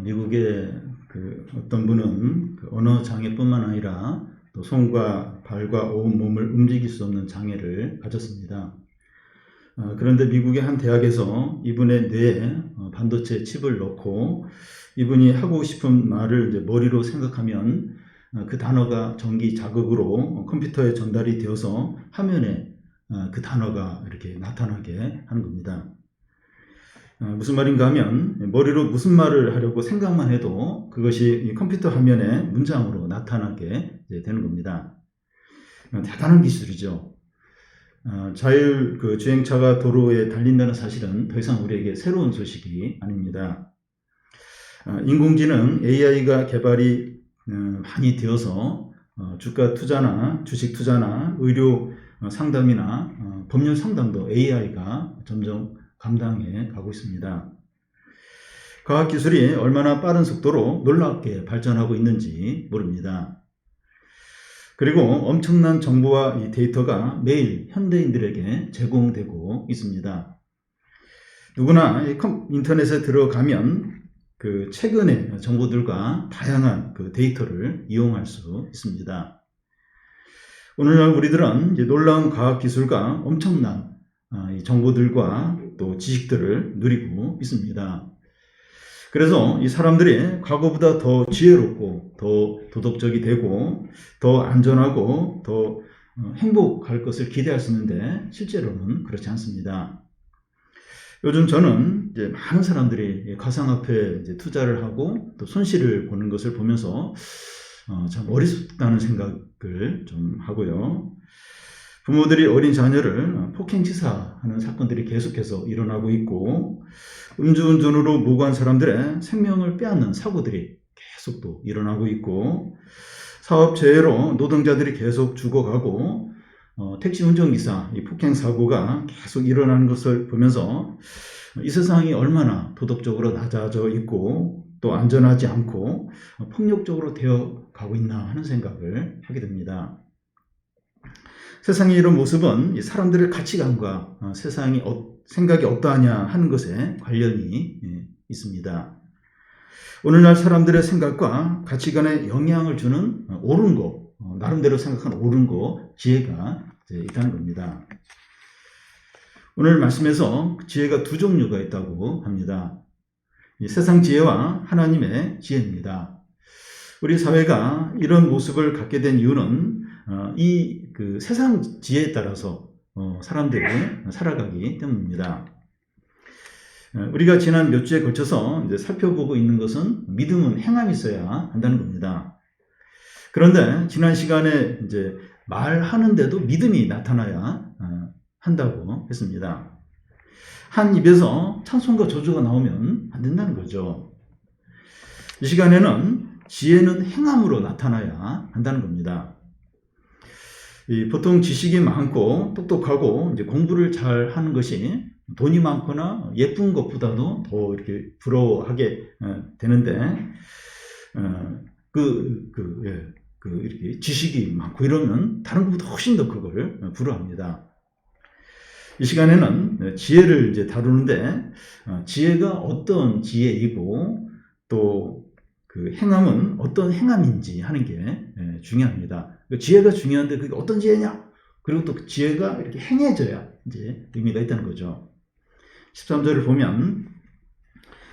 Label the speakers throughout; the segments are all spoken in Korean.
Speaker 1: 미국의 어떤 분은 언어 장애뿐만 아니라 또 손과 발과 온 몸을 움직일 수 없는 장애를 가졌습니다. 그런데 미국의 한 대학에서 이분의 뇌에 반도체 칩을 넣고 이분이 하고 싶은 말을 이제 머리로 생각하면 그 단어가 전기 자극으로 컴퓨터에 전달이 되어서 화면에 그 단어가 이렇게 나타나게 하는 겁니다. 무슨 말인가 하면 머리로 무슨 말을 하려고 생각만 해도 그것이 컴퓨터 화면에 문장으로 나타나게 되는 겁니다. 대단한 기술이죠. 자율 주행차가 도로에 달린다는 사실은 더 이상 우리에게 새로운 소식이 아닙니다. 인공지능 AI가 개발이 많이 되어서 주가 투자나 주식 투자나 의료 상담이나 법률 상담도 AI가 점점 감당해 가고 있습니다. 과학기술이 얼마나 빠른 속도로 놀랍게 발전하고 있는지 모릅니다. 그리고 엄청난 정보와 이 데이터가 매일 현대인들에게 제공되고 있습니다. 누구나 인터넷에 들어가면 최근의 정보들과 다양한 데이터를 이용할 수 있습니다. 오늘날 우리들은 놀라운 과학기술과 엄청난 이 정보들과 또 지식들을 누리고 있습니다. 그래서 이 사람들이 과거보다 더 지혜롭고 더 도덕적이 되고 더 안전하고 더 행복할 것을 기대할 수 있는데 실제로는 그렇지 않습니다. 요즘 저는 이제 많은 사람들이 가상화폐에 이제 투자를 하고 또 손실을 보는 것을 보면서 참 어리숙다는 생각을 좀 하고요. 부모들이 어린 자녀를 폭행치사하는 사건들이 계속해서 일어나고 있고 음주운전으로 무고한 사람들의 생명을 빼앗는 사고들이 계속 또 일어나고 있고 사업재해로 노동자들이 계속 죽어가고 택시 운전기사 이 폭행 사고가 계속 일어나는 것을 보면서 이 세상이 얼마나 도덕적으로 낮아져 있고 또 안전하지 않고 폭력적으로 되어 가고 있나 하는 생각을 하게 됩니다. 세상의 이런 모습은 사람들의 가치관과 세상이 생각이 어떠하냐 하는 것에 관련이 있습니다. 오늘날 사람들의 생각과 가치관에 영향을 주는 옳은 거, 나름대로 생각한 옳은 거, 지혜가 있다는 겁니다. 오늘 말씀에서 지혜가 두 종류가 있다고 합니다. 세상 지혜와 하나님의 지혜입니다. 우리 사회가 이런 모습을 갖게 된 이유는 이 세상 지혜에 따라서 사람들이 살아가기 때문입니다. 우리가 지난 몇 주에 걸쳐서 이제 살펴보고 있는 것은 믿음은 행함이 있어야 한다는 겁니다. 그런데 지난 시간에 이제 말하는데도 믿음이 나타나야 한다고 했습니다. 한 입에서 찬송과 저주가 나오면 안 된다는 거죠. 이 시간에는 지혜는 행함으로 나타나야 한다는 겁니다. 보통 지식이 많고 똑똑하고 이제 공부를 잘 하는 것이 돈이 많거나 예쁜 것보다도 더 이렇게 부러워하게 되는데, 이렇게 지식이 많고 이러면 다른 것보다 훨씬 더 그걸 부러워합니다. 이 시간에는 지혜를 이제 다루는데, 지혜가 어떤 지혜이고 또 행함은 어떤 행함인지 하는 게 중요합니다. 지혜가 중요한데 그게 어떤 지혜냐? 그리고 또 지혜가 이렇게 행해져야 이제 의미가 있다는 거죠. 13절을 보면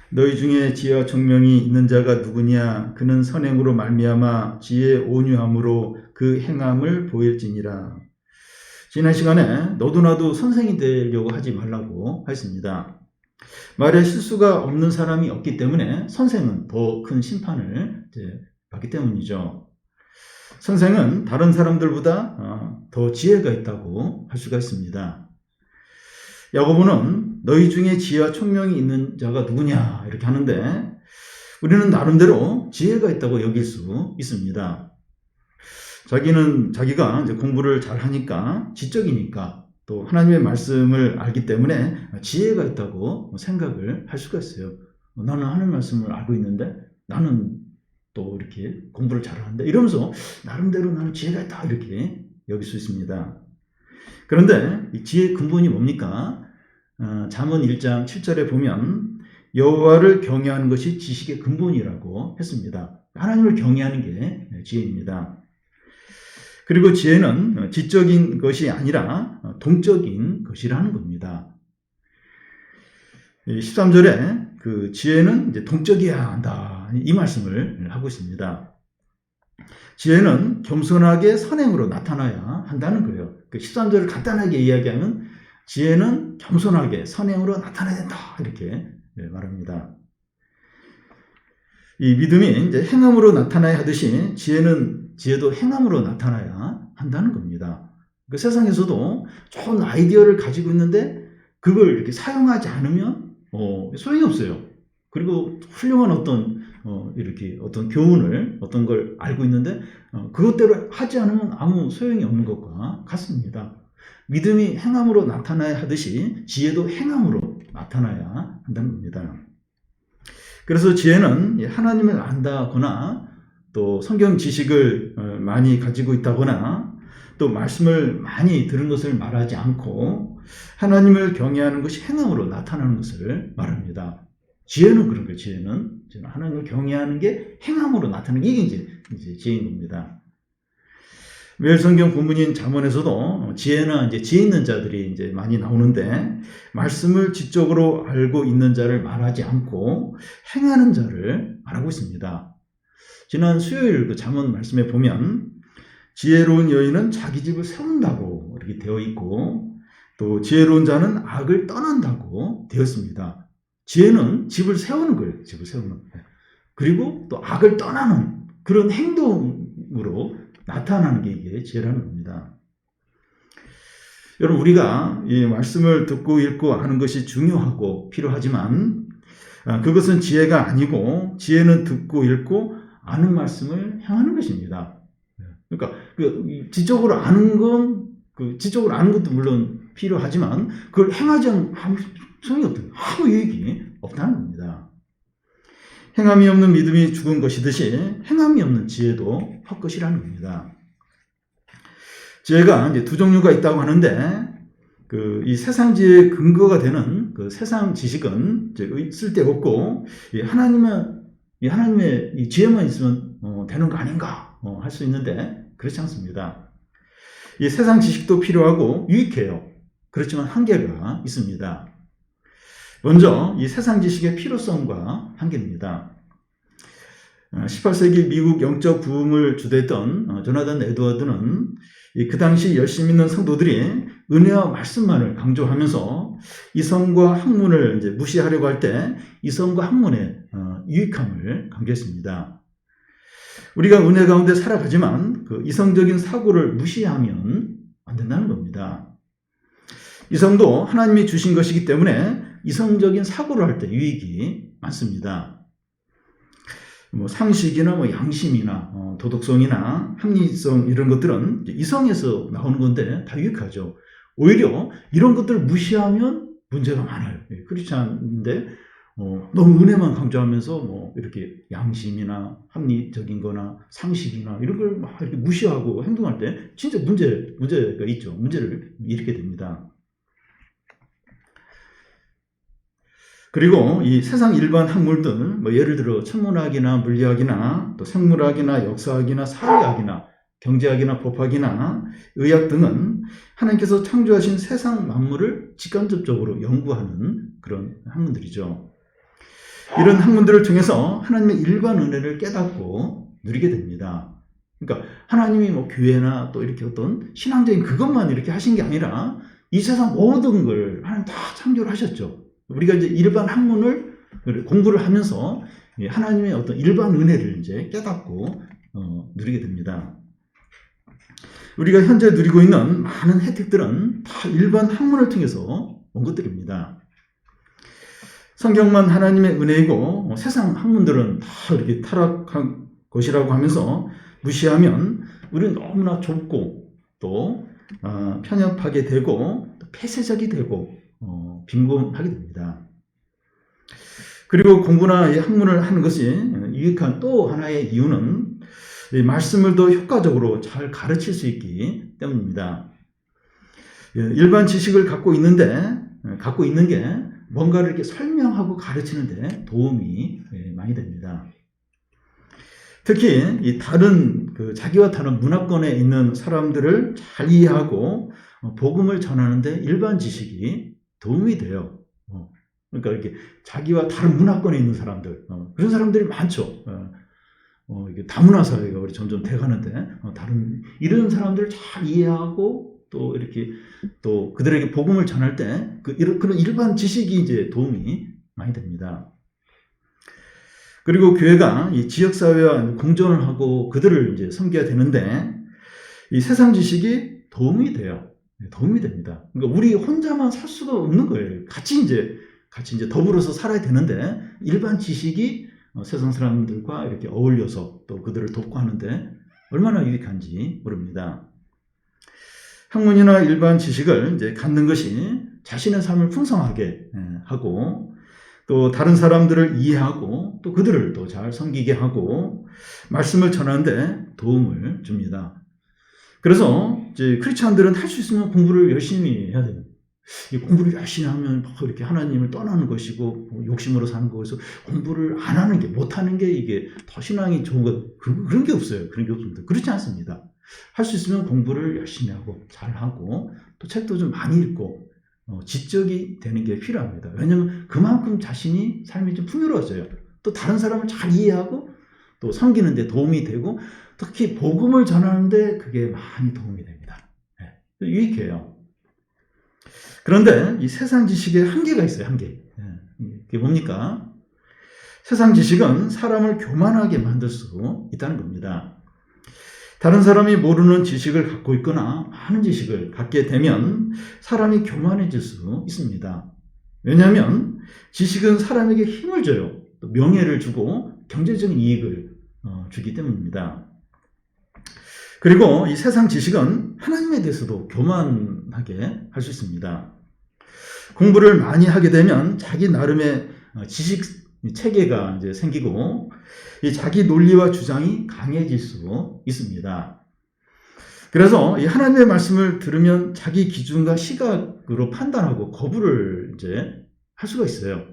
Speaker 1: 너희 중에 지혜와 총명이 있는 자가 누구냐? 그는 선행으로 말미암아 지혜 온유함으로 그 행함을 보일지니라. 지난 시간에 너도 나도 선생이 되려고 하지 말라고 했습니다. 말에 실수가 없는 사람이 없기 때문에 선생은 더 큰 심판을 받기 때문이죠. 선생은 다른 사람들보다 더 지혜가 있다고 할 수가 있습니다. 야고보는 너희 중에 지혜와 총명이 있는 자가 누구냐 이렇게 하는데 우리는 나름대로 지혜가 있다고 여길 수 있습니다. 자기가 이제 공부를 잘 하니까 지적이니까 또 하나님의 말씀을 알기 때문에 지혜가 있다고 생각을 할 수가 있어요. 나는 하나님 말씀을 알고 있는데 나는 또 이렇게 공부를 잘하는데 이러면서 나름대로 나는 지혜가 있다 이렇게 여길 수 있습니다. 그런데 이 지혜의 근본이 뭡니까? 잠언 1장 7절에 보면 여호와를 경외하는 것이 지식의 근본이라고 했습니다. 하나님을 경외하는 게 지혜입니다. 그리고 지혜는 지적인 것이 아니라 동적인 것이라는 겁니다. 13절에 그 지혜는 이제 동적이어야 한다, 이 말씀을 하고 있습니다. 지혜는 겸손하게 선행으로 나타나야 한다는 거예요. 13절을 간단하게 이야기하면 지혜는 겸손하게 선행으로 나타나야 된다, 이렇게 말합니다. 이 믿음이 이제 행함으로 나타나야 하듯이 지혜도 행함으로 나타나야 한다는 겁니다. 그 세상에서도 좋은 아이디어를 가지고 있는데 그걸 이렇게 사용하지 않으면 소용이 없어요. 그리고 훌륭한 이렇게 어떤 교훈을, 어떤 걸 알고 있는데 그것대로 하지 않으면 아무 소용이 없는 것과 같습니다. 믿음이 행함으로 나타나야 하듯이 지혜도 행함으로 나타나야 한다는 겁니다. 그래서 지혜는 하나님을 안다거나 또 성경 지식을 많이 가지고 있다거나 또 말씀을 많이 들은 것을 말하지 않고 하나님을 경외하는 것이 행함으로 나타나는 것을 말합니다. 지혜는 그런 거예요. 지혜는 하나님을 경외하는 게 행함으로 나타나는 게 이제 지혜인 겁니다. 매일 성경 본문인 잠언에서도 지혜는 이제 지혜 있는 자들이 이제 많이 나오는데 말씀을 지적으로 알고 있는 자를 말하지 않고 행하는 자를 말하고 있습니다. 지난 수요일 그 잠언 말씀에 보면 지혜로운 여인은 자기 집을 세운다고 이렇게 되어 있고 또 지혜로운 자는 악을 떠난다고 되었습니다. 지혜는 집을 세우는 거예요. 집을 세우는 거예요. 그리고 또 악을 떠나는 그런 행동으로 나타나는 게 이게 지혜라는 겁니다. 여러분, 우리가 이 말씀을 듣고 읽고 아는 것이 중요하고 필요하지만 그것은 지혜가 아니고 지혜는 듣고 읽고 아는 말씀을 향하는 것입니다. 그러니까 지적으로 아는 것도 물론 필요하지만 그걸 행하지 않으면 아무 소용이 없다. 아무 유익이 없다는 겁니다. 행함이 없는 믿음이 죽은 것이듯이 행함이 없는 지혜도 헛것이라는 겁니다. 지혜가 이제 두 종류가 있다고 하는데 이 세상 지혜의 근거가 되는 그 세상 지식은 이제 쓸데없고 하나님의 이 지혜만 있으면 되는 거 아닌가 할 수 있는데 그렇지 않습니다. 이 세상 지식도 필요하고 유익해요. 그렇지만 한계가 있습니다. 먼저 이 세상 지식의 필요성과 한계입니다. 18세기 미국 영적 부흥을 주도했던 조나단 에드워드는 그 당시 열심히 있는 성도들이 은혜와 말씀만을 강조하면서 이성과 학문을 이제 무시하려고 할 때 이성과 학문의 유익함을 강조했습니다. 우리가 은혜 가운데 살아가지만 그 이성적인 사고를 무시하면 안 된다는 겁니다. 이성도 하나님이 주신 것이기 때문에 이성적인 사고를 할 때 유익이 많습니다. 상식이나 양심이나 도덕성이나 합리성 이런 것들은 이성에서 나오는 건데 다 유익하죠. 오히려 이런 것들을 무시하면 문제가 많아요. 그렇지 않은데 너무 은혜만 강조하면서 이렇게 양심이나 합리적인 거나 상식이나 이런 걸 막 이렇게 무시하고 행동할 때 진짜 문제가 있죠. 문제를 일으키게 됩니다. 그리고 이 세상 일반 학문들, 예를 들어 천문학이나 물리학이나 또 생물학이나 역사학이나 사회학이나 경제학이나 법학이나 의학 등은 하나님께서 창조하신 세상 만물을 직간접적으로 연구하는 그런 학문들이죠. 이런 학문들을 통해서 하나님의 일반 은혜를 깨닫고 누리게 됩니다. 그러니까 하나님이 교회나 또 이렇게 어떤 신앙적인 그것만 이렇게 하신 게 아니라 이 세상 모든 걸 하나님 다 창조를 하셨죠. 우리가 이제 일반 학문을 공부를 하면서 하나님의 어떤 일반 은혜를 이제 깨닫고 누리게 됩니다. 우리가 현재 누리고 있는 많은 혜택들은 다 일반 학문을 통해서 온 것들입니다. 성경만 하나님의 은혜이고 세상 학문들은 다 이렇게 타락한 것이라고 하면서 무시하면 우리는 너무나 좁고 또 편협하게 되고 또 폐쇄적이 되고 빈곤하게 됩니다. 그리고 공부나 이 학문을 하는 것이 유익한 또 하나의 이유는 이 말씀을 더 효과적으로 잘 가르칠 수 있기 때문입니다. 일반 지식을 갖고 있는 게 뭔가를 이렇게 설명하고 가르치는데 도움이 많이 됩니다. 특히 이 다른 자기와 다른 문화권에 있는 사람들을 잘 이해하고 복음을 전하는데 일반 지식이 도움이 돼요. 그러니까 이렇게 자기와 다른 문화권에 있는 사람들, 그런 사람들이 많죠. 이게 다문화 사회가 우리 점점 돼가는데 다른 이런 사람들을 잘 이해하고 또 이렇게 또 그들에게 복음을 전할 때 그런 일반 지식이 이제 도움이 많이 됩니다. 그리고 교회가 이 지역 사회와 공존을 하고 그들을 이제 섬겨야 되는데 이 세상 지식이 도움이 돼요. 도움이 됩니다. 그러니까 우리 혼자만 살 수가 없는 거예요. 같이 이제 더불어서 살아야 되는데 일반 지식이 세상 사람들과 이렇게 어울려서 또 그들을 돕고 하는데 얼마나 유익한지 모릅니다. 학문이나 일반 지식을 이제 갖는 것이 자신의 삶을 풍성하게 하고 또 다른 사람들을 이해하고 또 그들을 또 잘 섬기게 하고 말씀을 전하는데 도움을 줍니다. 그래서 이제 크리스찬들은 할 수 있으면 공부를 열심히 해야 돼요. 이 공부를 열심히 하면 이렇게 하나님을 떠나는 것이고 욕심으로 사는 거에서 공부를 안 하는 게 못하는 게 이게 더 신앙이 좋은 것 그런 게 없어요. 그런 게 없습니다. 그렇지 않습니다. 할 수 있으면 공부를 열심히 하고 잘하고 또 책도 좀 많이 읽고 지적이 되는 게 필요합니다. 왜냐하면 그만큼 자신이 삶이 좀 풍요로워져요. 또 다른 사람을 잘 이해하고 또 섬기는 데 도움이 되고 특히 복음을 전하는데 그게 많이 도움이 됩니다. 유익해요. 그런데 이 세상 지식에 한계가 있어요. 한계. 그게 뭡니까? 세상 지식은 사람을 교만하게 만들 수 있다는 겁니다. 다른 사람이 모르는 지식을 갖고 있거나 많은 지식을 갖게 되면 사람이 교만해질 수 있습니다. 왜냐하면 지식은 사람에게 힘을 줘요. 또 명예를 주고 경제적인 이익을 주기 때문입니다. 그리고 이 세상 지식은 하나님에 대해서도 교만하게 할 수 있습니다. 공부를 많이 하게 되면 자기 나름의 지식 체계가 이제 생기고 이 자기 논리와 주장이 강해질 수 있습니다. 그래서 이 하나님의 말씀을 들으면 자기 기준과 시각으로 판단하고 거부를 이제 할 수가 있어요.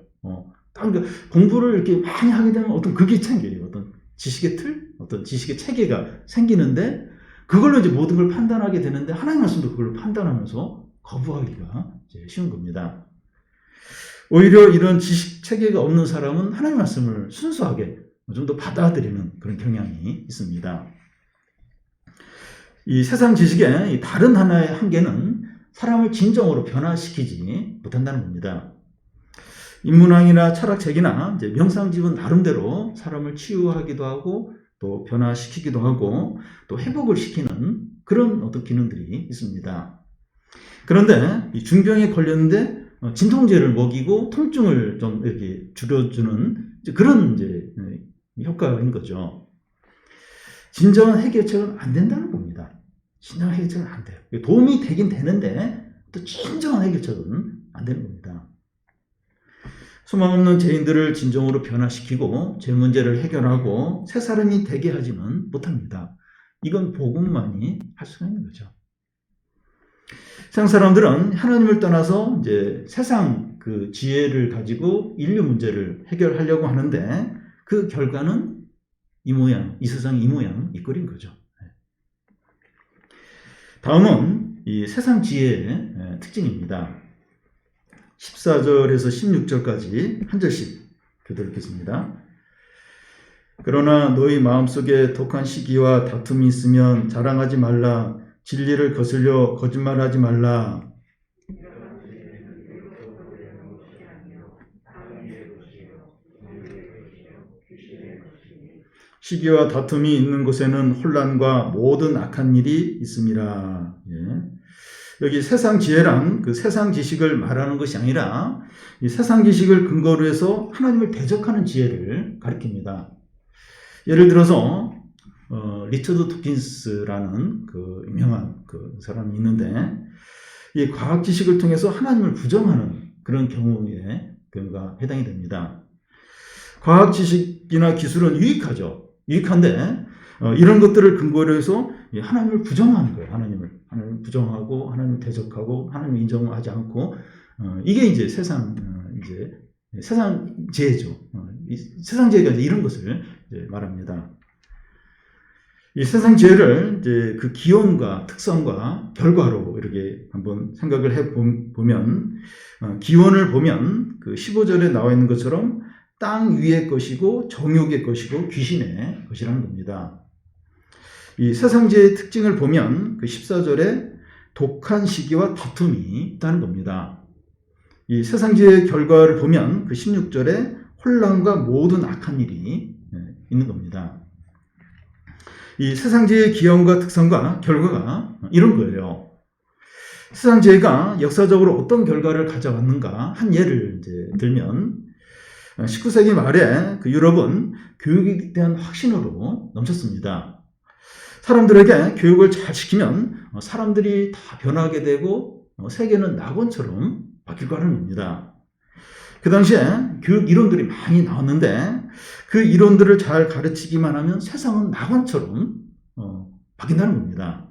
Speaker 1: 그러니까 공부를 이렇게 많이 하게 되면 어떤 그게 생겨요. 어떤 지식의 틀, 어떤 지식의 체계가 생기는데 그걸로 이제 모든 걸 판단하게 되는데 하나님 말씀도 그걸로 판단하면서 거부하기가 이제 쉬운 겁니다. 오히려 이런 지식 체계가 없는 사람은 하나님 말씀을 순수하게 좀 더 받아들이는 그런 경향이 있습니다. 이 세상 지식의 다른 하나의 한계는 사람을 진정으로 변화시키지 못한다는 겁니다. 인문학이나 철학책이나 이제 명상집은 나름대로 사람을 치유하기도 하고 또 변화시키기도 하고 또 회복을 시키는 그런 어떤 기능들이 있습니다. 그런데 이 중병에 걸렸는데 진통제를 먹이고 통증을 좀 이렇게 줄여주는 그런 이제 효과인 거죠. 진정한 해결책은 안 된다는 겁니다. 진정한 해결책은 안 돼요. 도움이 되긴 되는데 또 진정한 해결책은 안 되는 겁니다. 소망 없는 죄인들을 진정으로 변화시키고 죄 문제를 해결하고 새 사람이 되게 하지는 못합니다. 이건 복음만이 할 수가 있는 거죠. 세상 사람들은 하나님을 떠나서 이제 세상 그 지혜를 가지고 인류 문제를 해결하려고 하는데 그 결과는 이 모양, 이 세상이 이 모양, 이 꼴인 거죠. 다음은 이 세상 지혜의 특징입니다. 14절에서 16절까지 한 절씩 교독하겠습니다. 그러나 너희 마음속에 독한 시기와 다툼이 있으면 자랑하지 말라. 진리를 거슬려 거짓말하지 말라. 시기와 다툼이 있는 곳에는 혼란과 모든 악한 일이 있음이라. 여기 세상 지혜란 그 세상 지식을 말하는 것이 아니라 이 세상 지식을 근거로 해서 하나님을 대적하는 지혜를 가리킵니다. 예를 들어서 리처드 도킨스라는 그 유명한 그 사람이 있는데 이 과학 지식을 통해서 하나님을 부정하는 그런 경우가 해당이 됩니다. 과학 지식이나 기술은 유익하죠. 유익한데 이런 것들을 근거로 해서 하나님을 부정하는 거예요. 하나님을 부정하고 하나님을 대적하고 하나님을 인정하지 않고 이게 이제 세상 이제 세상재해죠. 이 세상재해가 이제 이런 것을 이제 말합니다. 이 세상재해를 이제 그 기원과 특성과 결과로 이렇게 한번 생각을 해 보면, 기원을 보면 그 15절에 나와 있는 것처럼 땅 위의 것이고 정욕의 것이고 귀신의 것이라는 겁니다. 이 세상재해의 특징을 보면 그 14절에 독한 시기와 다툼이 있다는 겁니다. 이 세상재해의 결과를 보면 그 16절에 혼란과 모든 악한 일이 있는 겁니다. 이 세상재해의 기원과 특성과 결과가 이런 거예요. 세상재해가 역사적으로 어떤 결과를 가져왔는가 한 예를 이제 들면, 19세기 말에 그 유럽은 교육에 대한 확신으로 넘쳤습니다. 사람들에게 교육을 잘 시키면 사람들이 다 변하게 되고 세계는 낙원처럼 바뀔 거라는 겁니다. 그 당시에 교육 이론들이 많이 나왔는데 그 이론들을 잘 가르치기만 하면 세상은 낙원처럼 바뀐다는 겁니다.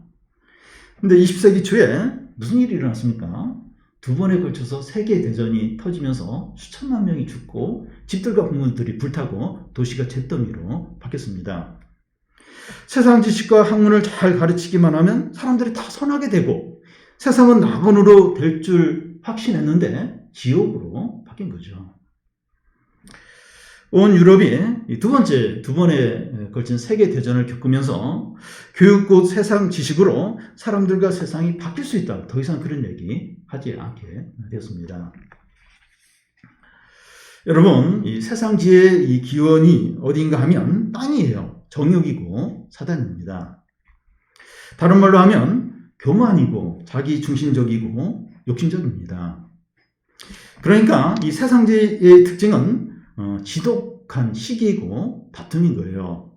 Speaker 1: 근데 20세기 초에 무슨 일이 일어났습니까? 2번에 걸쳐서 세계대전이 터지면서 수천만 명이 죽고 집들과 건물들이 불타고 도시가 잿더미로 바뀌었습니다. 세상 지식과 학문을 잘 가르치기만 하면 사람들이 다 선하게 되고 세상은 낙원으로 될 줄 확신했는데 지옥으로 바뀐 거죠. 온 유럽이 두 번에 걸친 세계대전을 겪으면서 교육 곧 세상 지식으로 사람들과 세상이 바뀔 수 있다. 더 이상 그런 얘기 하지 않게 되었습니다. 여러분, 이 세상지의 이 기원이 어딘가 하면 땅이에요. 정욕이고 사단입니다. 다른 말로 하면 교만이고 자기중심적이고 욕심적입니다. 그러니까 이 세상지의 특징은 지독한 시기이고 다툼인 거예요.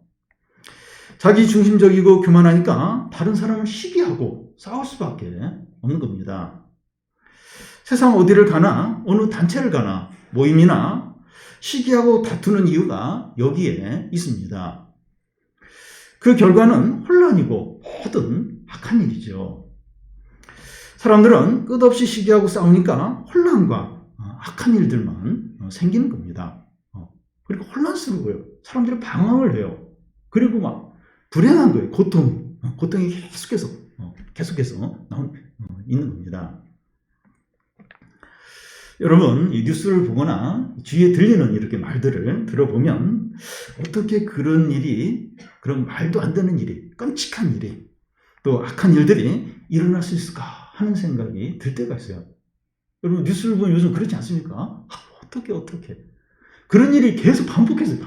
Speaker 1: 자기중심적이고 교만하니까 다른 사람을 시기하고 싸울 수밖에 없는 겁니다. 세상 어디를 가나 어느 단체를 가나 모임이나 시기하고 다투는 이유가 여기에 있습니다. 그 결과는 혼란이고 모든 악한 일이죠. 사람들은 끝없이 시기하고 싸우니까 혼란과 악한 일들만 생기는 겁니다. 그리고 혼란스러워요. 사람들이 방황을 해요. 그리고 막 불행한 거예요. 고통이 계속해서 있는 겁니다. 여러분, 이 뉴스를 보거나 주위에 들리는 이렇게 말들을 들어보면 어떻게 그런 말도 안 되는 일이, 끔찍한 일이, 또 악한 일들이 일어날 수 있을까 하는 생각이 들 때가 있어요. 여러분, 뉴스를 보면 요즘 그렇지 않습니까? 어떻게. 그런 일이 계속 반복해서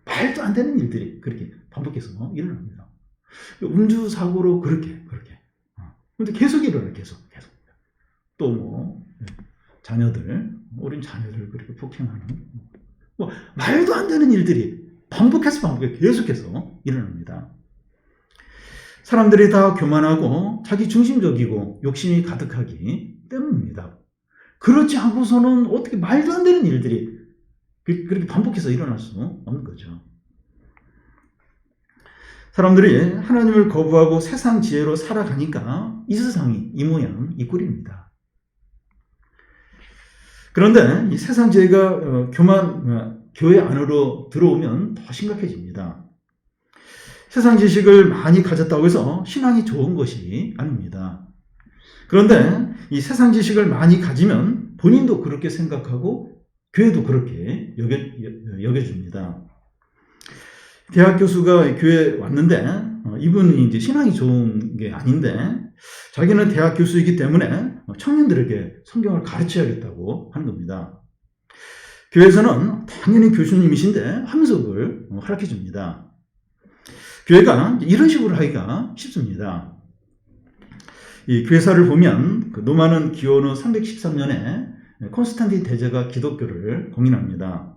Speaker 1: 말도 안 되는 일들이 그렇게 반복해서 일어납니다. 음주사고로 그렇게. 근데 계속 일어나요. 계속. 또 어린 자녀들 그렇게 폭행하는 말도 안 되는 일들이 반복해서 계속해서 일어납니다. 사람들이 다 교만하고 자기중심적이고 욕심이 가득하기 때문입니다. 그렇지 않고서는 어떻게 말도 안 되는 일들이 그렇게 반복해서 일어날 수 없는 거죠. 사람들이 하나님을 거부하고 세상 지혜로 살아가니까 이 세상이 이 모양 이 꼴입니다. 그런데 이 세상 지혜가 교회 안으로 들어오면 더 심각해집니다. 세상 지식을 많이 가졌다고 해서 신앙이 좋은 것이 아닙니다. 그런데 이 세상 지식을 많이 가지면 본인도 그렇게 생각하고 교회도 그렇게 여겨줍니다. 대학 교수가 교회에 왔는데 이분이 이제 신앙이 좋은 게 아닌데 자기는 대학 교수이기 때문에 청년들에게 성경을 가르쳐야겠다고 하는 겁니다. 교회에서는 당연히 교수님이신데 함석을 허락해 줍니다. 교회가 이런 식으로 하기가 쉽습니다. 이 교회사를 보면 그 노마는 기원 후 313년에 콘스탄틴 대제가 기독교를 공인합니다.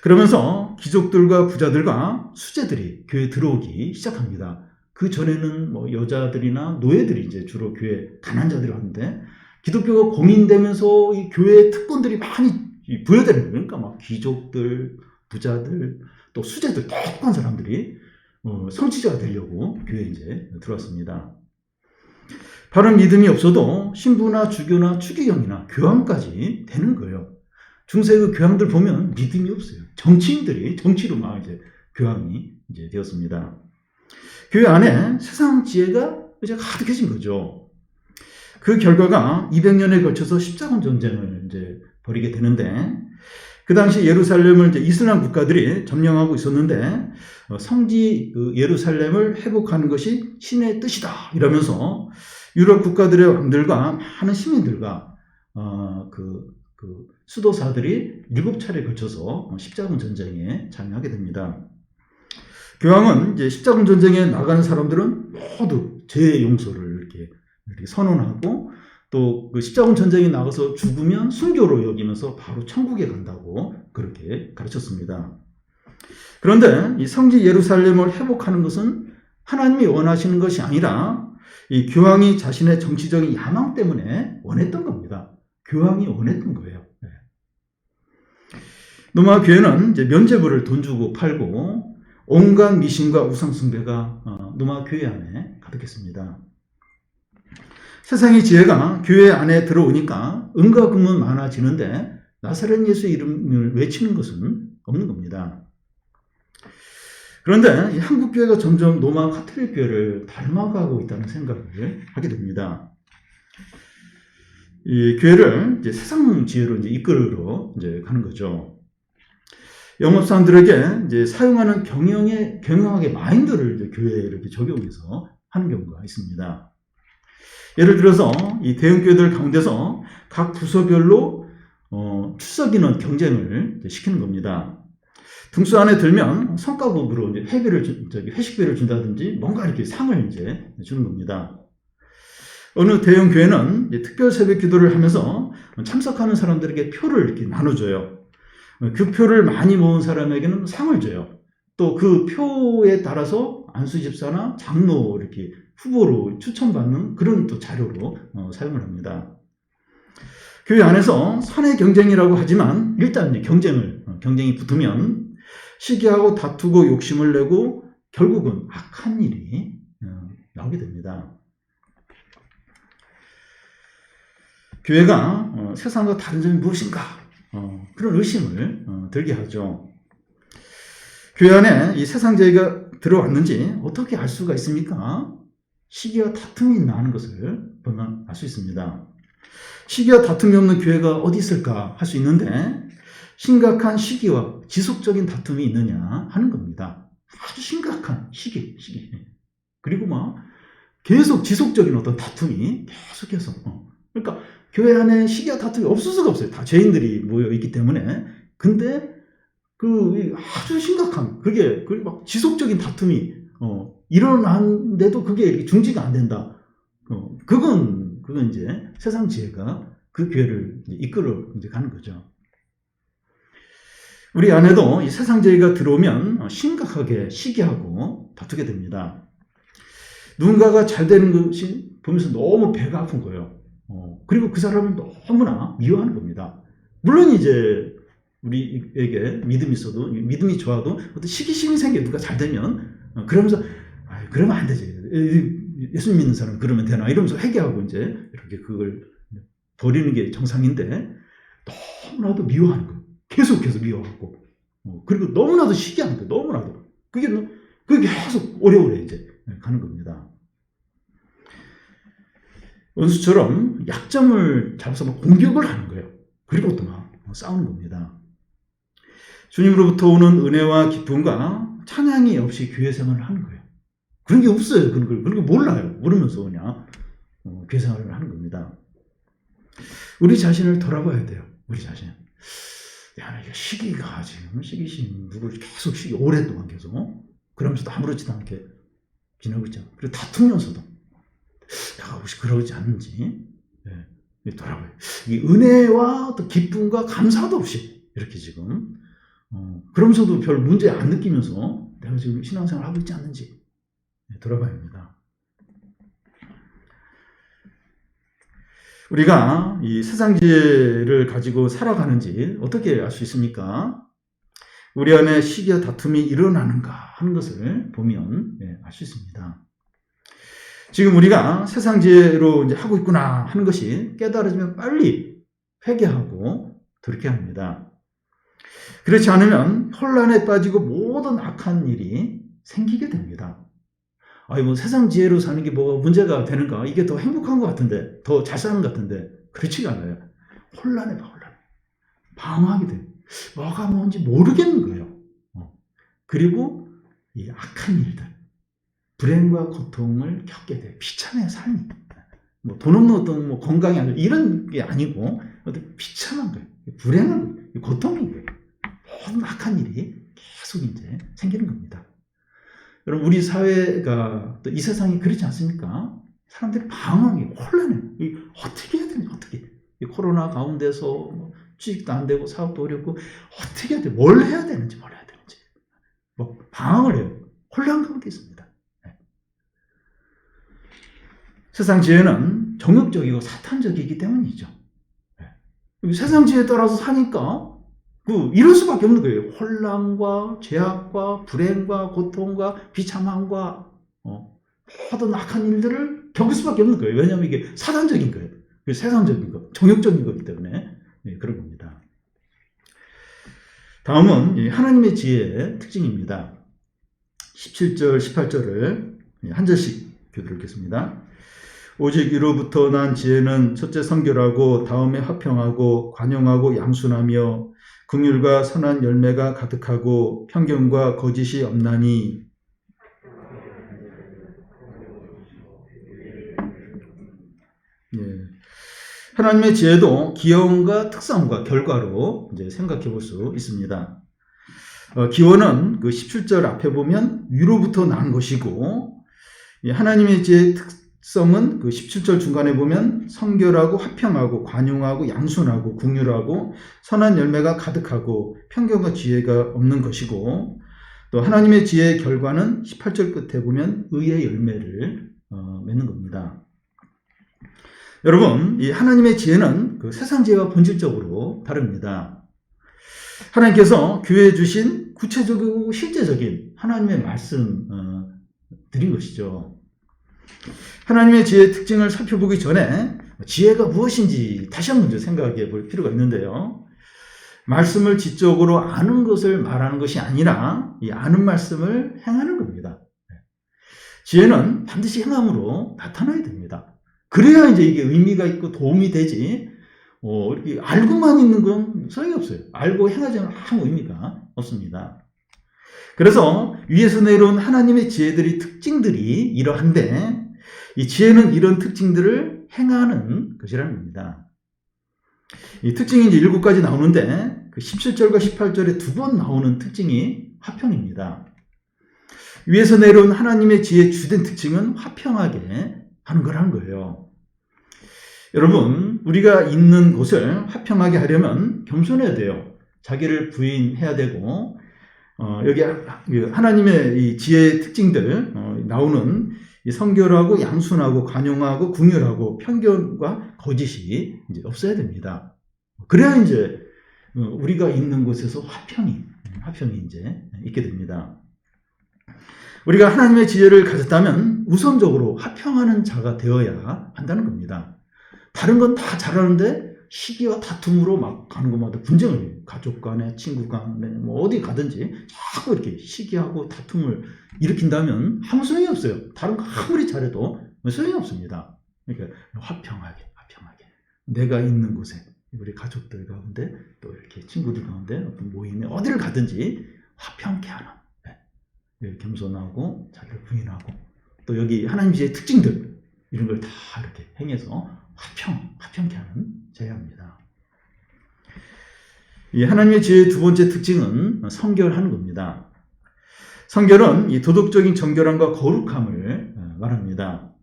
Speaker 1: 그러면서 귀족들과 부자들과 수재들이 교회에 들어오기 시작합니다. 그 전에는 여자들이나 노예들이 이제 주로 교회 가난자들이 왔는데 기독교가 공인되면서 이 교회에 특권들이 많이 부여되는 거예요. 그러니까 막 귀족들, 부자들, 또 수재들, 똑똑한 사람들이 성취자가 되려고 교회에 이제 들어왔습니다. 바른 믿음이 없어도 신부나 주교나 추기경이나 교황까지 되는 거예요. 중세 그 교황들 보면 믿음이 없어요. 정치인들이 정치로 막 이제 교황이 이제 되었습니다. 교회 안에 세상 지혜가 이제 가득해진 거죠. 그 결과가 200년에 걸쳐서 십자군 전쟁을 이제 벌이게 되는데, 그 당시 예루살렘을 이제 이슬람 국가들이 점령하고 있었는데, 성지 예루살렘을 회복하는 것이 신의 뜻이다 이러면서 유럽 국가들의 왕들과 많은 시민들과 수도사들이 7차례에 걸쳐서 십자군 전쟁에 참여하게 됩니다. 교황은 이제 십자군 전쟁에 나가는 사람들은 모두 죄의 용서를 이렇게 선언하고, 또 그 십자군 전쟁에 나가서 죽으면 순교로 여기면서 바로 천국에 간다고 그렇게 가르쳤습니다. 그런데 이 성지 예루살렘을 회복하는 것은 하나님이 원하시는 것이 아니라 이 교황이 자신의 정치적인 야망 때문에 원했던 겁니다. 교황이 원했던 거예요. 로마 교회는 이제 면죄부를 돈 주고 팔고 온갖 미신과 우상숭배가 로마 교회 안에 가득했습니다. 세상의 지혜가 교회 안에 들어오니까 은과 금은 많아지는데 나사렛 예수의 이름을 외치는 것은 없는 겁니다. 그런데 한국 교회가 점점 로마 가톨릭 교회를 닮아가고 있다는 생각을 하게 됩니다. 이 교회를 이제 세상 지혜로 이제 이끌어 이제 가는 거죠. 영업사원들에게 이제 사용하는 경영학의 마인드를 이제 교회에 이렇게 적용해서 하는 경우가 있습니다. 예를 들어서 이 대형교회들 가운데서 각 부서별로 출석 인원 경쟁을 시키는 겁니다. 등수 안에 들면 성과급으로 이제 회식비를 준다든지 뭔가 이렇게 상을 이제 주는 겁니다. 어느 대형 교회는 특별 새벽 기도를 하면서 참석하는 사람들에게 표를 이렇게 나눠줘요. 그 표를 많이 모은 사람에게는 상을 줘요. 또 그 표에 따라서 안수집사나 장로 이렇게 후보로 추천받는 그런 또 자료로 사용을 합니다. 교회 안에서 사내 경쟁이라고 하지만 일단 경쟁이 붙으면 시기하고 다투고 욕심을 내고 결국은 악한 일이 나오게 됩니다. 교회가 세상과 다른 점이 무엇인가? 그런 의심을 들게 하죠. 교회 안에 이 세상 지혜가 들어왔는지 어떻게 알 수가 있습니까? 시기와 다툼이 있나 하는 것을 보면 알 수 있습니다. 시기와 다툼이 없는 교회가 어디 있을까 할 수 있는데, 심각한 시기와 지속적인 다툼이 있느냐 하는 겁니다. 아주 심각한 시기. 그리고 계속 지속적인 어떤 다툼이 계속해서. 그러니까 교회 안에 시기와 다툼이 없을 수가 없어요. 다 죄인들이 모여 있기 때문에. 근데 아주 심각한 그게 막 지속적인 다툼이 일어나는데도 그게 이렇게 중지가 안 된다. 그건 이제 세상 지혜가 그 교회를 이끌어 이제 가는 거죠. 우리 안에도 이 세상 지혜가 들어오면 심각하게 시기하고 다투게 됩니다. 누군가가 잘 되는 것이 보면서 너무 배가 아픈 거예요. 그리고 그 사람은 너무나 미워하는 겁니다. 물론 이제 우리에게 믿음이 있어도, 믿음이 좋아도 어떤 시기심이 생겨 누가 잘 되면 그러면서 그러면 안 되지. 예수 믿는 사람 그러면 되나 이러면서 회개하고 이제 이렇게 그걸 버리는 게 정상인데, 너무나도 미워하는 거예요. 계속해서 미워하고, 그리고 너무나도 시기하는 거예요. 너무나도 그게 계속 오래오래 이제 가는 겁니다. 원수처럼 약점을 잡아서 공격을 하는 거예요. 그리고 또 싸우는 겁니다. 주님으로부터 오는 은혜와 기쁨과 찬양이 없이 교회 생활을 하는 거예요. 그런 게 없어요. 그런 걸 몰라요. 모르면서 그냥 교회 생활을 하는 겁니다. 우리 자신을 돌아봐야 돼요. 우리 자신. 이게 시기가 지금 시기심 누굴 계속 오랫동안 계속 그러면서도 아무렇지도 않게 지나고 있잖아요. 그리고 다투면서도 내가 혹시 그러지 않는지 돌아봐요. 이 은혜와 또 기쁨과 감사도 없이 이렇게 지금 그러면서도 별 문제 안 느끼면서 내가 지금 신앙생활 하고 있지 않는지 돌아봐야 합니다. 우리가 이 세상 지혜를 가지고 살아가는지 어떻게 알 수 있습니까? 우리 안에 시기와 다툼이 일어나는가 하는 것을 보면 알 수 있습니다. 지금 우리가 세상 지혜로 이제 하고 있구나 하는 것이 깨달아지면 빨리 회개하고 돌이켜야 합니다. 그렇지 않으면 혼란에 빠지고 모든 악한 일이 생기게 됩니다. 뭐 세상 지혜로 사는 게 뭐가 문제가 되는가? 이게 더 행복한 것 같은데, 더 잘 사는 것 같은데, 그렇지가 않아요. 혼란해. 방황하게 돼요. 뭐가 뭔지 모르겠는 거예요. 그리고 이 악한 일들, 불행과 고통을 겪게 돼요. 비참해요, 삶이. 돈 없는 어떤 건강이 아니고 이런 게 아니고 어떤 비참한 거예요. 불행한 거예요. 고통인 거예요. 모든 악한 일이 계속 이제 생기는 겁니다. 여러분, 우리 사회가 또 이 세상이 그렇지 않습니까? 사람들이 방황해요. 혼란해요. 어떻게 해야 되는지, 어떻게. 코로나 가운데서 취직도 안 되고 사업도 어렵고 어떻게 해야 돼? 뭘 해야 되는지. 방황을 해요. 혼란 가운데 있습니다. 네. 세상 지혜는 정욕적이고 사탄적이기 때문이죠. 네. 세상 지혜에 따라서 사니까 이럴 수밖에 없는 거예요. 혼란과 죄악과 불행과 고통과 비참함과 모든 악한 일들을 겪을 수밖에 없는 거예요. 왜냐하면 이게 사단적인 거예요. 세상적인 거, 정욕적인 거기 때문에 그런 겁니다. 다음은 하나님의 지혜의 특징입니다. 17절, 18절을 한 절씩 교독하겠습니다. 오직 이로부터 난 지혜는 첫째 성결하고 다음에 화평하고 관용하고 양순하며 긍휼과 선한 열매가 가득하고 편견과 거짓이 없나니. 하나님의 지혜도 기원과 특성과 결과로 이제 생각해 볼 수 있습니다. 기원은 그 17절 앞에 보면 위로부터 난 것이고, 하나님의 지혜의 특성은 그 17절 중간에 보면 성결하고 화평하고 관용하고 양순하고 긍휼하고 선한 열매가 가득하고 편견과 지혜가 없는 것이고, 또 하나님의 지혜의 결과는 18절 끝에 보면 의의 열매를 맺는 겁니다. 여러분, 이 하나님의 지혜는 그 세상 지혜와 본질적으로 다릅니다. 하나님께서 교회에 주신 구체적이고 실제적인 하나님의 말씀 드린 것이죠. 하나님의 지혜의 특징을 살펴보기 전에 지혜가 무엇인지 다시 한번 생각해 볼 필요가 있는데요. 말씀을 지적으로 아는 것을 말하는 것이 아니라 이 아는 말씀을 행하는 겁니다. 지혜는 반드시 행함으로 나타나야 됩니다. 그래야 이제 이게 의미가 있고 도움이 되지, 이렇게 알고만 있는 건 소용이 없어요. 알고 행하지 않으면 아무 의미가 없습니다. 그래서 위에서 내려온 하나님의 지혜들의 특징들이 이러한데, 이 지혜는 이런 특징들을 행하는 것이라는 겁니다. 이 특징이 이제 7가지 나오는데, 그 17절과 18절에 2번 나오는 특징이 화평입니다. 위에서 내려온 하나님의 지혜의 주된 특징은 화평하게 하는 거라는 거예요. 여러분, 우리가 있는 곳을 화평하게 하려면 겸손해야 돼요. 자기를 부인해야 되고, 여기 하나님의 이 지혜의 특징들 나오는 이 성결하고 양순하고 관용하고 긍휼하고 편견과 거짓이 이제 없어야 됩니다. 그래야 이제 우리가 있는 곳에서 화평이 이제 있게 됩니다. 우리가 하나님의 지혜를 가졌다면 우선적으로 화평하는 자가 되어야 한다는 겁니다. 다른 건 다 잘하는데 시기와 다툼으로 막 가는 것마다 분쟁을 해요. 가족 간에, 친구 간에, 어디 가든지 자꾸 이렇게 시기하고 다툼을 일으킨다면 아무 소용이 없어요. 다른 거 아무리 잘해도 소용이 없습니다. 그러니까 화평하게. 내가 있는 곳에, 우리 가족들 가운데, 또 이렇게 친구들 가운데, 어떤 모임에 어디를 가든지 화평케 하는, 겸손하고 자기를 부인하고, 또 여기 하나님 지혜의 특징들, 이런 걸 다 이렇게 행해서 화평케 하는 제야입니다. 이 하나님의 지혜의 2번째 특징은 성결하는 겁니다. 성결은 이 도덕적인 정결함과 거룩함을 말합니다.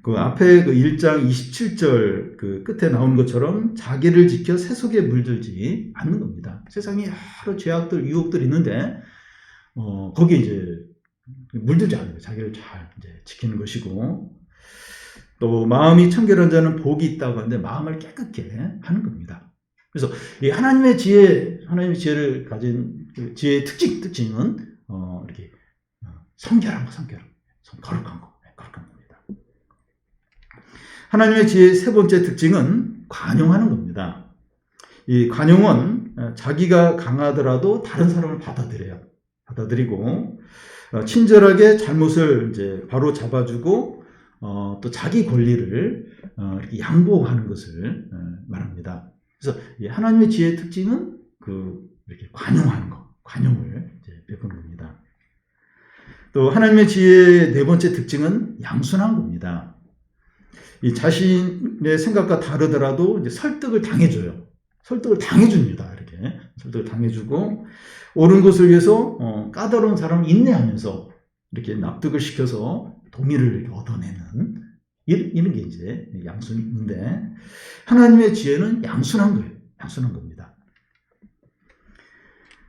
Speaker 1: 그 앞에 그 1장 27절 그 끝에 나온 것처럼 자기를 지켜 세속에 물들지 않는 겁니다. 세상에 여러 죄악들, 유혹들이 있는데, 거기에 이제 물들지 않는 거예요. 자기를 잘 이제 지키는 것이고, 또 마음이 청결한 자는 복이 있다고 하는데 마음을 깨끗게 하는 겁니다. 그래서 이 하나님의 지혜를 가진 그 지혜의 특징은 이렇게 성결한 거, 거룩한 겁니다. 하나님의 지혜의 세 번째 특징은 관용하는 겁니다. 이 관용은 자기가 강하더라도 다른 사람을 받아들이고 친절하게 잘못을 이제 바로 잡아주고 또 자기 권리를 이렇게 양보하는 것을 말합니다. 그래서 하나님의 지혜의 특징은 이렇게 관용하는 것, 관용을 이제 베푸는 겁니다. 또 하나님의 지혜의 네 번째 특징은 양순한 겁니다. 이 자신의 생각과 다르더라도 이제 설득을 당해줘요. 설득을 당해줍니다. 이렇게 설득을 당해주고 옳은 것을 위해서 까다로운 사람을 인내하면서 이렇게 납득을 시켜서 동의를 이렇게 얻어내는 이런 게 이제 양순인데 하나님의 지혜는 양순한 거예요. 양순한 겁니다.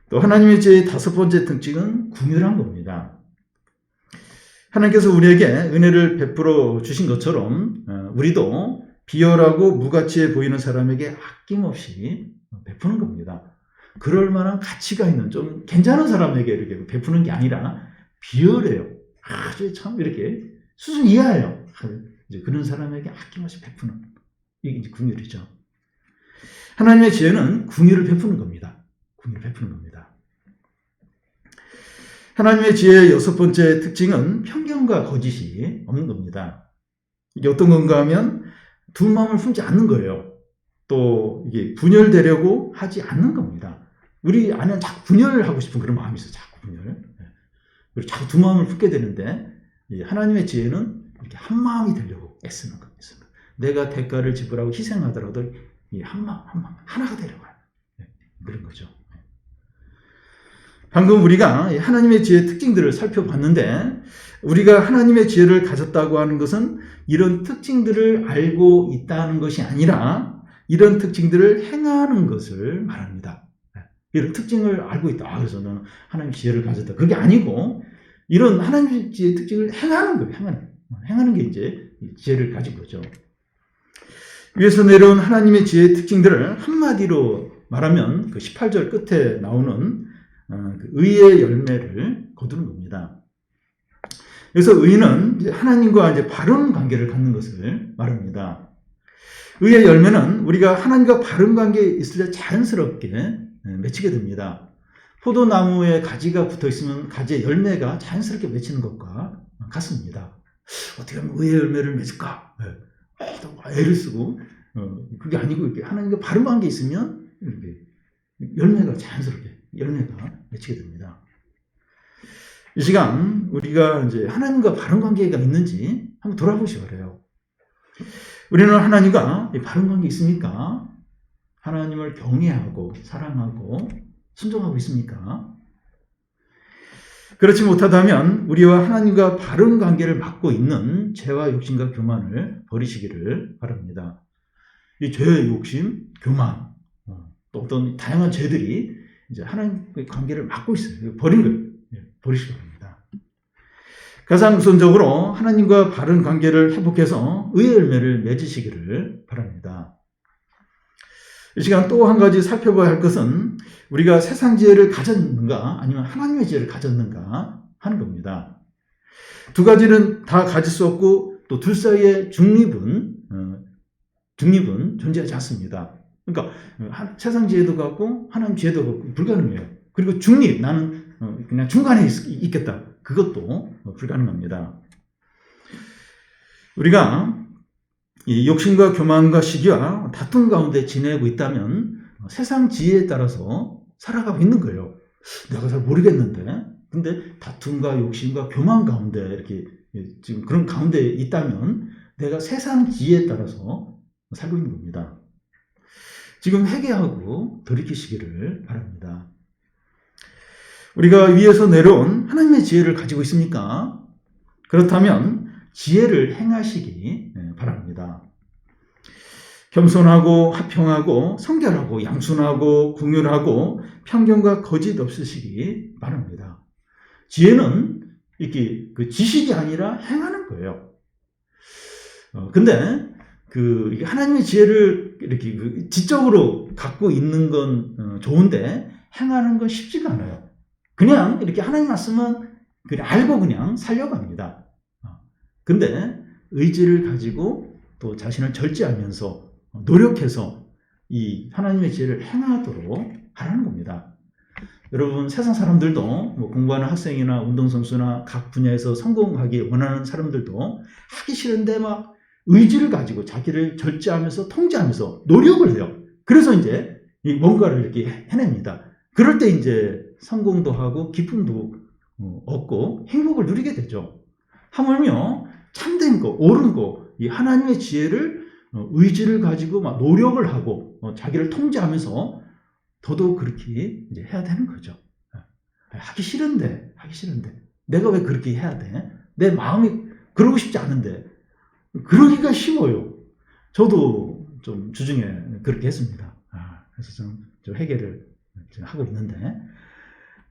Speaker 1: 또 하나님의 지혜의 다섯 번째 특징은 긍휼한 겁니다. 하나님께서 우리에게 은혜를 베풀어 주신 것처럼 우리도 비열하고 무가치해 보이는 사람에게 아낌없이 베푸는 겁니다. 그럴 만한 가치가 있는 좀 괜찮은 사람에게 이렇게 베푸는 게 아니라 비열해요. 아주 참 이렇게 수준 이하예요. 이제 그런 사람에게 아낌없이 베푸는 이게 이제 긍휼이죠. 하나님의 지혜는 긍휼을 베푸는 겁니다. 긍휼을 베푸는 겁니다. 하나님의 지혜의 여섯 번째 특징은 편견과 거짓이 없는 겁니다. 이게 어떤 건가 하면 두 마음을 품지 않는 거예요. 또 이게 분열되려고 하지 않는 겁니다. 우리 안에 자꾸 분열을 하고 싶은 그런 마음이 있어요. 자꾸 분열. 그리고 자꾸 두 마음을 품게 되는데 하나님의 지혜는 이렇게 한 마음이 되려고 애쓰는 겁니다. 내가 대가를 지불하고 희생하더라도 한 마음 하나가 되려고 해요. 그런 거죠. 방금 우리가 하나님의 지혜의 특징들을 살펴봤는데 우리가 하나님의 지혜를 가졌다고 하는 것은 이런 특징들을 알고 있다는 것이 아니라 이런 특징들을 행하는 것을 말합니다. 이런 특징을 알고 있다. 그래서 너는 하나님의 지혜를 가졌다. 그게 아니고 이런 하나님의 지혜의 특징을 행하는 거예요. 행하는 게 이제 지혜를 가진 거죠. 위에서 내려온 하나님의 지혜의 특징들을 한마디로 말하면 그 18절 끝에 나오는 의의 열매를 거두는 겁니다. 그래서 의는 하나님과 이제 바른 관계를 갖는 것을 말합니다. 의의 열매는 우리가 하나님과 바른 관계에 있을 때 자연스럽게 맺히게 됩니다. 포도나무에 가지가 붙어 있으면 가지의 열매가 자연스럽게 맺히는 것과 같습니다. 어떻게 하면 의의 열매를 맺을까? 애를 쓰고 그게 아니고 이렇게 하나님과 바른 관계에 있으면 이렇게 열매가 자연스럽게 열매가 맺히게 됩니다. 이 시간 우리가 이제 하나님과 바른 관계가 있는지 한번 돌아보시기 바라요. 우리는 하나님과 바른 관계 있습니까? 하나님을 경외하고 사랑하고 순종하고 있습니까? 그렇지 못하다면 우리와 하나님과 바른 관계를 맺고 있는 죄와 욕심과 교만을 버리시기를 바랍니다. 이 죄, 욕심, 교만, 또 어떤 다양한 죄들이 이제 하나님의 관계를 막고 있어요. 버린 거예요. 버리시기 바랍니다. 가장 우선적으로 하나님과 바른 관계를 회복해서 의의 열매를 맺으시기를 바랍니다. 이 시간 또 한 가지 살펴봐야 할 것은 우리가 세상 지혜를 가졌는가 아니면 하나님의 지혜를 가졌는가 하는 겁니다. 두 가지는 다 가질 수 없고 또 둘 사이의 중립은 존재하지 않습니다. 그러니까 세상 지혜도 갖고 하나님 지혜도 갖고 불가능해요. 그리고 중립, 나는 그냥 중간에 있겠다. 그것도 불가능합니다. 우리가 이 욕심과 교만과 시기와 다툼 가운데 지내고 있다면 세상 지혜에 따라서 살아가고 있는 거예요. 내가 잘 모르겠는데 근데 다툼과 욕심과 교만 가운데 이렇게 지금 그런 가운데 있다면 내가 세상 지혜에 따라서 살고 있는 겁니다. 지금 회개하고 돌이키시기를 바랍니다. 우리가 위에서 내려온 하나님의 지혜를 가지고 있습니까? 그렇다면 지혜를 행하시기 바랍니다. 겸손하고 화평하고 성결하고 양순하고 긍휼하고 편견과 거짓 없으시기 바랍니다. 지혜는 이렇게 그 지식이 아니라 행하는 거예요. 근데 하나님의 지혜를 이렇게 지적으로 갖고 있는 건 좋은데 행하는 건 쉽지가 않아요. 그냥 이렇게 하나님 말씀은 그냥 알고 그냥 살려고 합니다. 근데 의지를 가지고 또 자신을 절제하면서 노력해서 이 하나님의 지혜를 행하도록 하라는 겁니다. 여러분, 세상 사람들도 뭐 공부하는 학생이나 운동선수나 각 분야에서 성공하기 원하는 사람들도 하기 싫은데 막 의지를 가지고 자기를 절제하면서 통제하면서 노력을 해요. 그래서 이제 뭔가를 이렇게 해냅니다. 그럴 때 이제 성공도 하고 기쁨도 얻고 행복을 누리게 되죠. 하물며 참된 거, 옳은 거, 이 하나님의 지혜를 의지를 가지고 막 노력을 하고 자기를 통제하면서 더더욱 그렇게 이제 해야 되는 거죠. 하기 싫은데 내가 왜 그렇게 해야 돼? 내 마음이 그러고 싶지 않은데 그러기가 쉬워요. 저도 좀 주중에 그렇게 했습니다. 그래서 좀 회개를 하고 있는데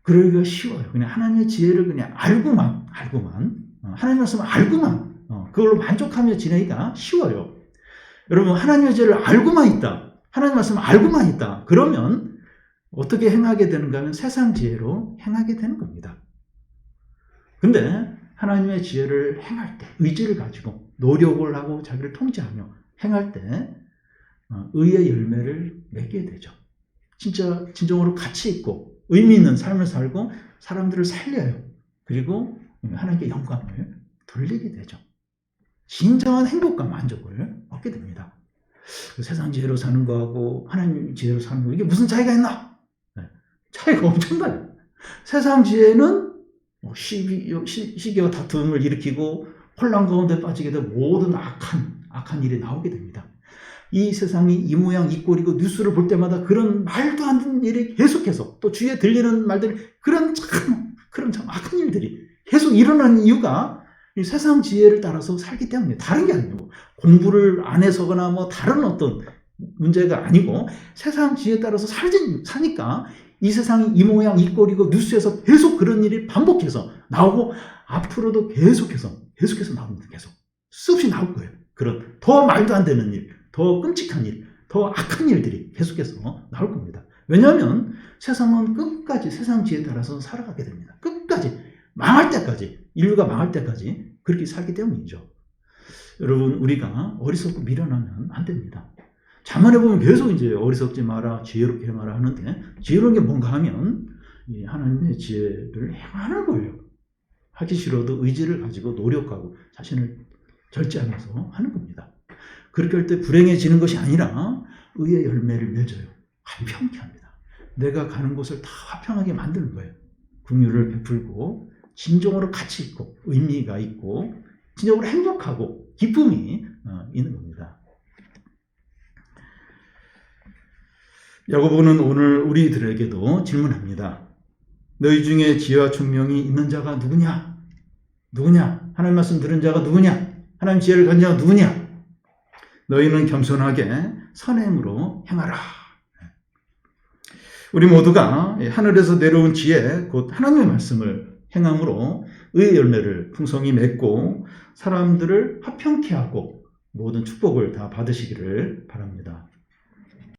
Speaker 1: 그러기가 쉬워요. 그냥 하나님의 지혜를 그냥 알고만 하나님 말씀을 알고만 그걸로 만족하며 지내기가 쉬워요. 여러분, 하나님의 지혜를 알고만 있다. 하나님 말씀을 알고만 있다. 그러면 어떻게 행하게 되는가 하면 세상 지혜로 행하게 되는 겁니다. 근데 하나님의 지혜를 행할 때 의지를 가지고 노력을 하고 자기를 통제하며 행할 때 의의 열매를 맺게 되죠. 진짜 진정으로 가치 있고 의미 있는 삶을 살고 사람들을 살려요. 그리고 하나님께 영광을 돌리게 되죠. 진정한 행복과 만족을 얻게 됩니다. 세상 지혜로 사는 거하고 하나님 지혜로 사는 거 이게 무슨 차이가 있나? 차이가 엄청나요. 세상 지혜는 시기와 다툼을 일으키고 혼란 가운데 빠지게 되고 모든 악한 일이 나오게 됩니다. 이 세상이 이 모양 이 꼴이고 뉴스를 볼 때마다 그런 말도 안 되는 일이 계속해서 또 주위에 들리는 말들이 그런 참 악한 일들이 계속 일어나는 이유가 이 세상 지혜를 따라서 살기 때문이에요. 다른 게 아니고 공부를 안 해서거나 뭐 다른 어떤 문제가 아니고 세상 지혜에 따라서 사니까 이 세상이 이 모양 이 꼴이고 뉴스에서 계속 그런 일이 반복해서 나오고 앞으로도 계속해서 나옵니다. 계속 수없이 나올 거예요. 그런 더 말도 안 되는 일, 더 끔찍한 일, 더 악한 일들이 계속해서 나올 겁니다. 왜냐하면 세상은 끝까지 세상 지혜에 따라서 살아가게 됩니다. 끝까지 망할 때까지, 인류가 망할 때까지 그렇게 살기 때문이죠. 여러분, 우리가 어리석고 미련하면 안 됩니다. 자문해 보면 계속 이제 어리석지 마라, 지혜롭게 행하라 하는데 지혜로운 게 뭔가 하면 이 하나님의 지혜를 행하는 거예요. 하기 싫어도 의지를 가지고 노력하고 자신을 절제하면서 하는 겁니다. 그렇게 할 때 불행해지는 것이 아니라 의의 열매를 맺어요. 화평케 합니다. 내가 가는 곳을 다 화평하게 만드는 거예요. 긍휼을 베풀고 진정으로 가치 있고 의미가 있고 진정으로 행복하고 기쁨이 있는 겁니다. 야고보는 오늘 우리들에게도 질문합니다. 너희 중에 지혜와 총명이 있는 자가 누구냐? 하나님 말씀 들은 자가 누구냐? 하나님 지혜를 가진 자가 누구냐? 너희는 겸손하게 선행으로 행하라. 우리 모두가 하늘에서 내려온 지혜, 곧 하나님의 말씀을 행함으로 의의 열매를 풍성히 맺고 사람들을 화평케 하고 모든 축복을 다 받으시기를 바랍니다.